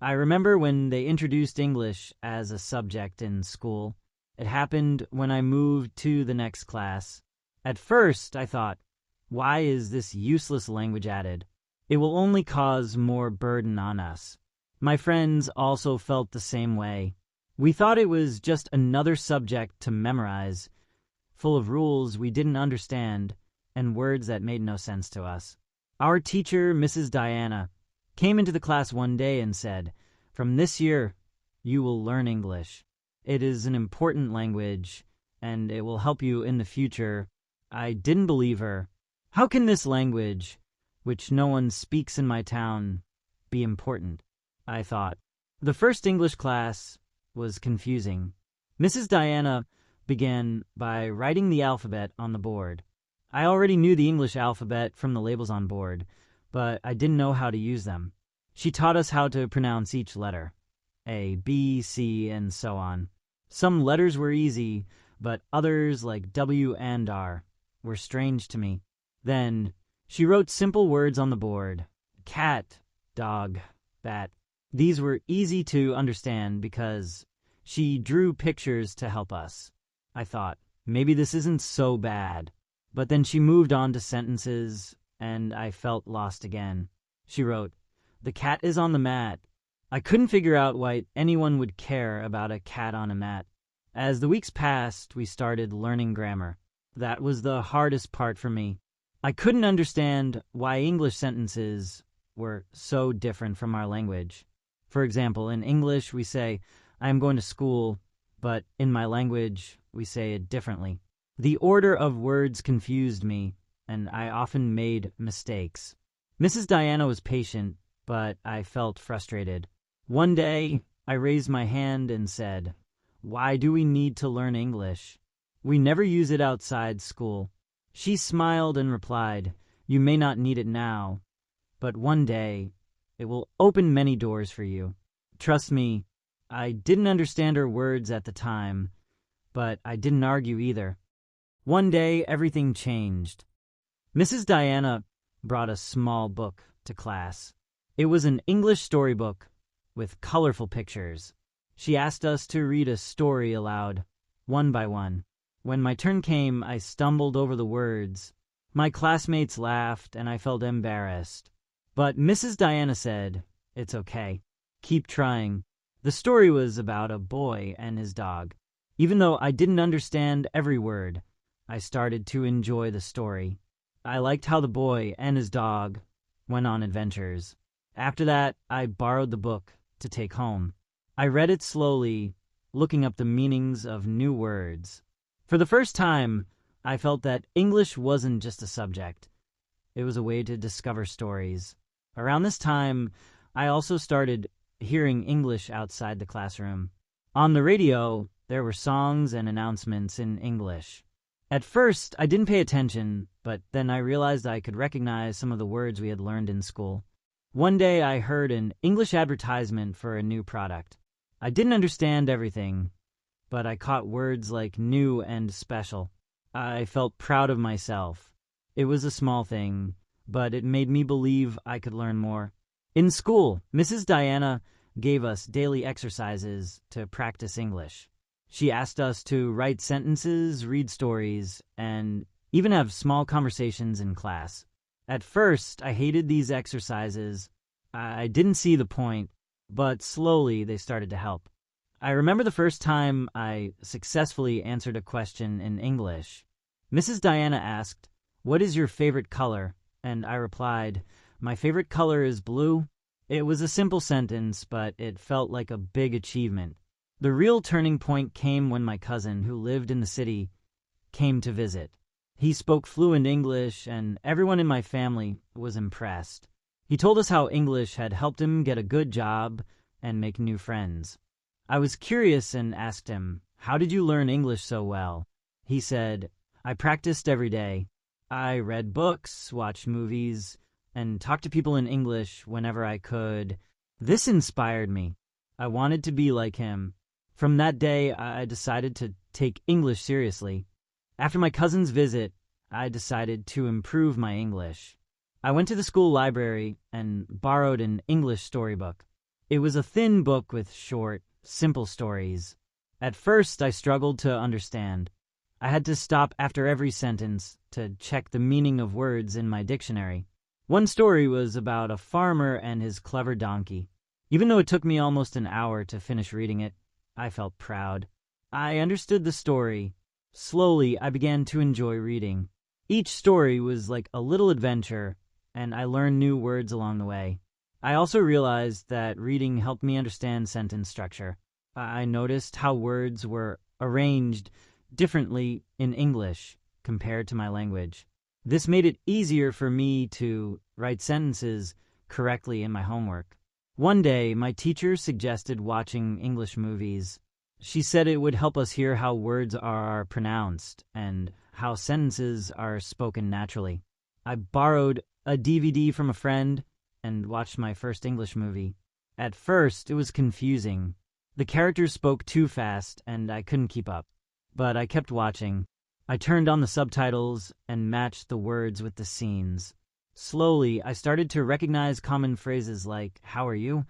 I remember when they introduced English as a subject in school. It happened when I moved to the next class. At first, I thought, why is this useless language added? It will only cause more burden on us. My friends also felt the same way. We thought it was just another subject to memorize, full of rules we didn't understand and words that made no sense to us. Our teacher, Mrs. Diana, came into the class one day and said, "From this year, you will learn English. It is an important language, and it will help you in the future." I didn't believe her. How can this language, which no one speaks in my town, be important? I thought. The first English class was confusing. Mrs. Diana began by writing the alphabet on the board. I already knew the English alphabet from the labels on board, but I didn't know how to use them. She taught us how to pronounce each letter, A, B, C, and so on. Some letters were easy, but others, like W and R, were strange to me. Then she wrote simple words on the board: cat, dog, bat. These were easy to understand because she drew pictures to help us. I thought, maybe this isn't so bad. But then she moved on to sentences, and I felt lost again. She wrote, "The cat is on the mat." I couldn't figure out why anyone would care about a cat on a mat. As the weeks passed, we started learning grammar. That was the hardest part for me. I couldn't understand why English sentences were so different from our language. For example, in English we say, "I am going to school," but in my language we say it differently. The order of words confused me, and I often made mistakes. Mrs. Diana was patient, but I felt frustrated. One day, I raised my hand and said, "Why do we need to learn English? We never use it outside school." She smiled and replied, "You may not need it now, but one day it will open many doors for you." Trust me, I didn't understand her words at the time, but I didn't argue either. One day, everything changed. Mrs. Diana brought a small book to class. It was an English storybook with colorful pictures. She asked us to read a story aloud, one by one. When my turn came, I stumbled over the words. My classmates laughed, and I felt embarrassed. But Mrs. Diana said, "It's okay. Keep trying." The story was about a boy and his dog. Even though I didn't understand every word, I started to enjoy the story. I liked how the boy and his dog went on adventures. After that, I borrowed the book to take home. I read it slowly, looking up the meanings of new words. For the first time, I felt that English wasn't just a subject. It was a way to discover stories. Around this time, I also started hearing English outside the classroom. On the radio, there were songs and announcements in English. At first, I didn't pay attention, but then I realized I could recognize some of the words we had learned in school. One day, I heard an English advertisement for a new product. I didn't understand everything, but I caught words like new and special. I felt proud of myself. It was a small thing, but it made me believe I could learn more. In school, Mrs. Diana gave us daily exercises to practice English. She asked us to write sentences, read stories, and even have small conversations in class. At first, I hated these exercises. I didn't see the point, but slowly they started to help. I remember the first time I successfully answered a question in English. Mrs. Diana asked, "What is your favorite color?" And I replied, "My favorite color is blue." It was a simple sentence, but it felt like a big achievement. The real turning point came when my cousin, who lived in the city, came to visit. He spoke fluent English, and everyone in my family was impressed. He told us how English had helped him get a good job and make new friends. I was curious and asked him, "How did you learn English so well?" He said, "I practiced every day. I read books, watched movies, and talked to people in English whenever I could." This inspired me. I wanted to be like him. From that day, I decided to take English seriously. After my cousin's visit, I decided to improve my English. I went to the school library and borrowed an English storybook. It was a thin book with short, simple stories. At first, I struggled to understand. I had to stop after every sentence to check the meaning of words in my dictionary. One story was about a farmer and his clever donkey. Even though it took me almost an hour to finish reading it, I felt proud. I understood the story. Slowly, I began to enjoy reading. Each story was like a little adventure, and I learned new words along the way. I also realized that reading helped me understand sentence structure. I noticed how words were arranged differently in English compared to my language. This made it easier for me to write sentences correctly in my homework. One day, my teacher suggested watching English movies. She said it would help us hear how words are pronounced and how sentences are spoken naturally. I borrowed a DVD from a friend and watched my first English movie. At first, it was confusing. The characters spoke too fast and I couldn't keep up. But I kept watching. I turned on the subtitles and matched the words with the scenes. Slowly, I started to recognize common phrases like, "How are you?"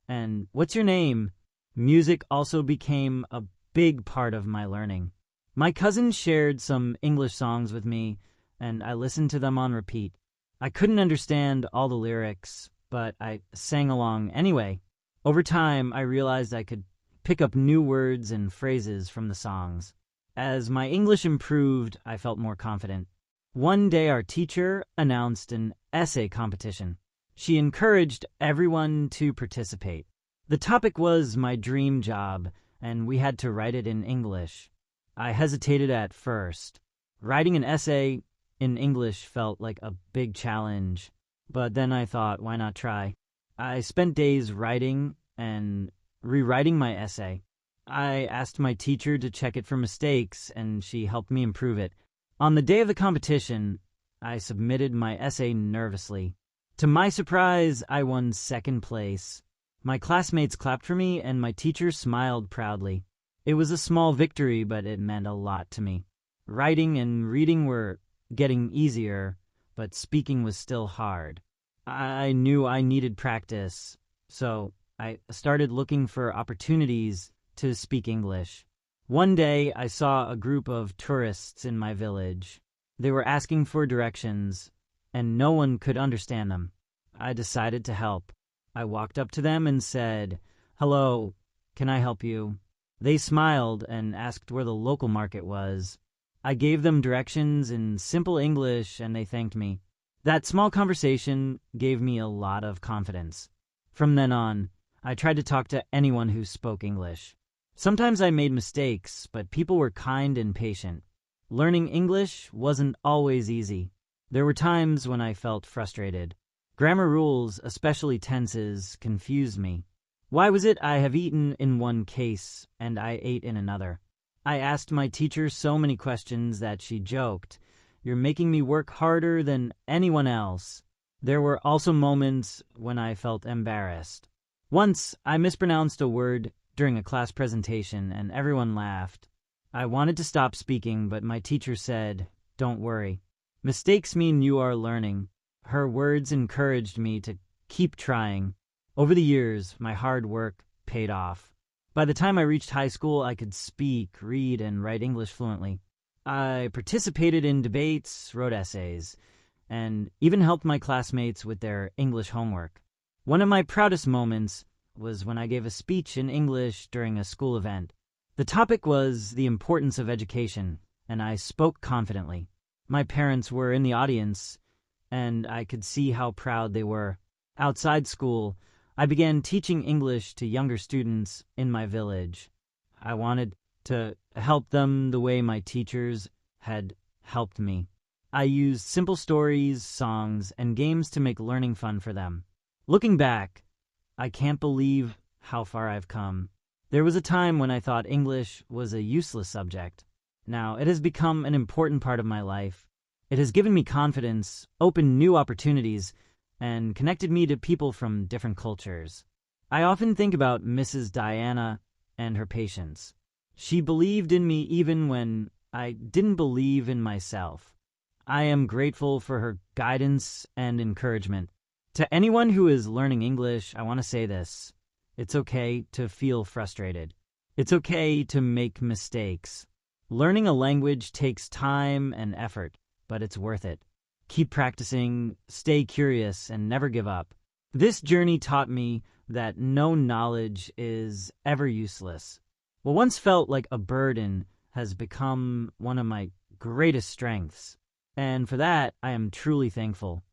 and "What's your name?" Music also became a big part of my learning. My cousin shared some English songs with me, and I listened to them on repeat. I couldn't understand all the lyrics, but I sang along anyway. Over time, I realized I could pick up new words and phrases from the songs. As my English improved, I felt more confident. One day, our teacher announced an essay competition. She encouraged everyone to participate. The topic was my dream job, and we had to write it in English. I hesitated at first. Writing an essay in English felt like a big challenge, but then I thought, why not try? I spent days writing and rewriting my essay. I asked my teacher to check it for mistakes, and she helped me improve it. On the day of the competition, I submitted my essay nervously. To my surprise, I won second place. My classmates clapped for me, and my teacher smiled proudly. It was a small victory, but it meant a lot to me. Writing and reading were getting easier, but speaking was still hard. I knew I needed practice, so I started looking for opportunities to speak English. One day, I saw a group of tourists in my village. They were asking for directions, and no one could understand them. I decided to help. I walked up to them and said, "Hello, can I help you?" They smiled and asked where the local market was. I gave them directions in simple English, and they thanked me. That small conversation gave me a lot of confidence. From then on, I tried to talk to anyone who spoke English. Sometimes I made mistakes, but people were kind and patient. Learning English wasn't always easy. There were times when I felt frustrated. Grammar rules, especially tenses, confused me. Why was it I have eaten in one case and I ate in another? I asked my teacher so many questions that she joked, "You're making me work harder than anyone else." There were also moments when I felt embarrassed. Once, I mispronounced a word during a class presentation and everyone laughed. I wanted to stop speaking, but my teacher said, "Don't worry. Mistakes mean you are learning." Her words encouraged me to keep trying. Over the years, my hard work paid off. By the time I reached high school, I could speak, read, and write English fluently. I participated in debates, wrote essays, and even helped my classmates with their English homework. One of my proudest moments was when I gave a speech in English during a school event. The topic was the importance of education, and I spoke confidently. My parents were in the audience, and I could see how proud they were. Outside school, I began teaching English to younger students in my village. I wanted to help them the way my teachers had helped me. I used simple stories, songs, and games to make learning fun for them. Looking back, I can't believe how far I've come. There was a time when I thought English was a useless subject. Now, it has become an important part of my life. It has given me confidence, opened new opportunities, and connected me to people from different cultures. I often think about Mrs. Diana and her patients. She believed in me even when I didn't believe in myself. I am grateful for her guidance and encouragement. To anyone who is learning English, I want to say this. It's okay to feel frustrated. It's okay to make mistakes. Learning a language takes time and effort, but it's worth it. Keep practicing, stay curious, and never give up. This journey taught me that no knowledge is ever useless. What once felt like a burden has become one of my greatest strengths, and for that I am truly thankful.